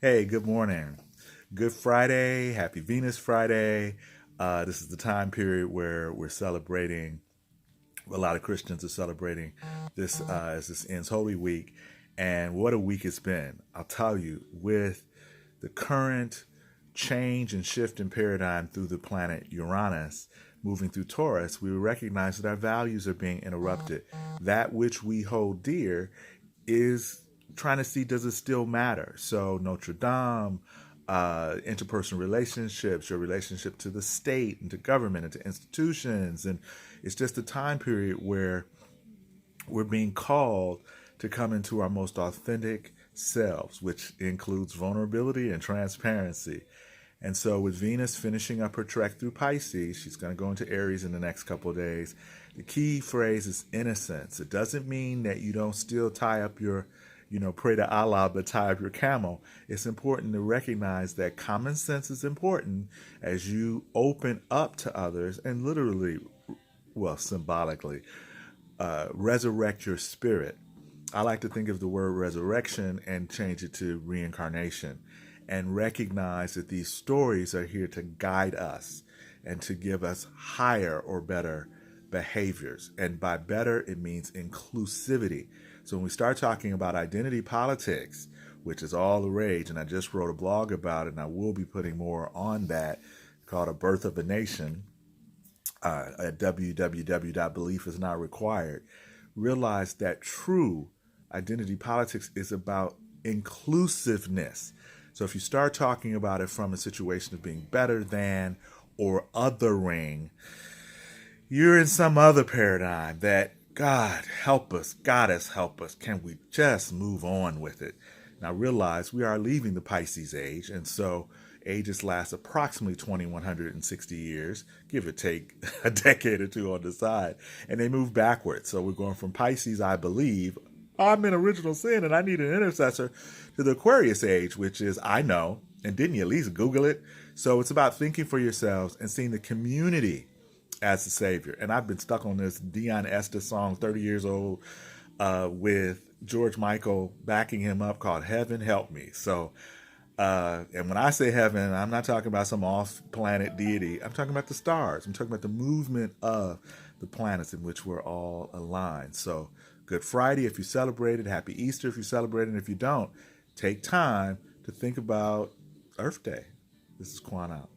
Hey, good morning. Good Friday. Happy Venus Friday. This is the time period where we're celebrating, a lot of Christians are celebrating this as this ends Holy Week. And what a week it's been. I'll tell you, with the current change and shift in paradigm through the planet Uranus moving through Taurus, we recognize that our values are being interrupted. That which we hold dear is trying to see, does it still matter? So Notre Dame, interpersonal relationships, your relationship to the state and to government and to institutions. And it's just a time period where we're being called to come into our most authentic selves, which includes vulnerability and transparency. And so, with Venus finishing up her trek through Pisces, she's going to go into Aries in the next couple of days. The key phrase is innocence. It doesn't mean that you don't still tie up your, pray to Allah, but tie up your camel. It's important to recognize that common sense is important as you open up to others and literally, well, symbolically, resurrect your spirit. I like to think of the word resurrection and change it to reincarnation and recognize that these stories are here to guide us and to give us higher or better behaviors. And by better, it means inclusivity. So when we start talking about identity politics, which is all the rage, and I just wrote a blog about it, and I will be putting more on that, called A Birth of a Nation, at www.beliefisnotrequired, realize that true identity politics is about inclusiveness. So if you start talking about it from a situation of being better than or othering, you're in some other paradigm that God help us, Goddess help us. Can we just move on with it? Now realize we are leaving the Pisces age, and so ages last approximately 2160 years, give or take a decade or two on the side, and they move backwards. So we're going from Pisces, I believe, I'm in original sin and I need an intercessor, to the Aquarius age, which is I know, and didn't you at least Google it? So it's about thinking for yourselves and seeing the community as the savior. And I've been stuck on this Dion Estes song, 30 years old, with George Michael backing him up, called Heaven Help Me. So, and when I say heaven, I'm not talking about some off-planet deity. I'm talking about the stars. I'm talking about the movement of the planets in which we're all aligned. So, Good Friday if you celebrate it. Happy Easter if you celebrate it. And if you don't, take time to think about Earth Day. This is Quan out.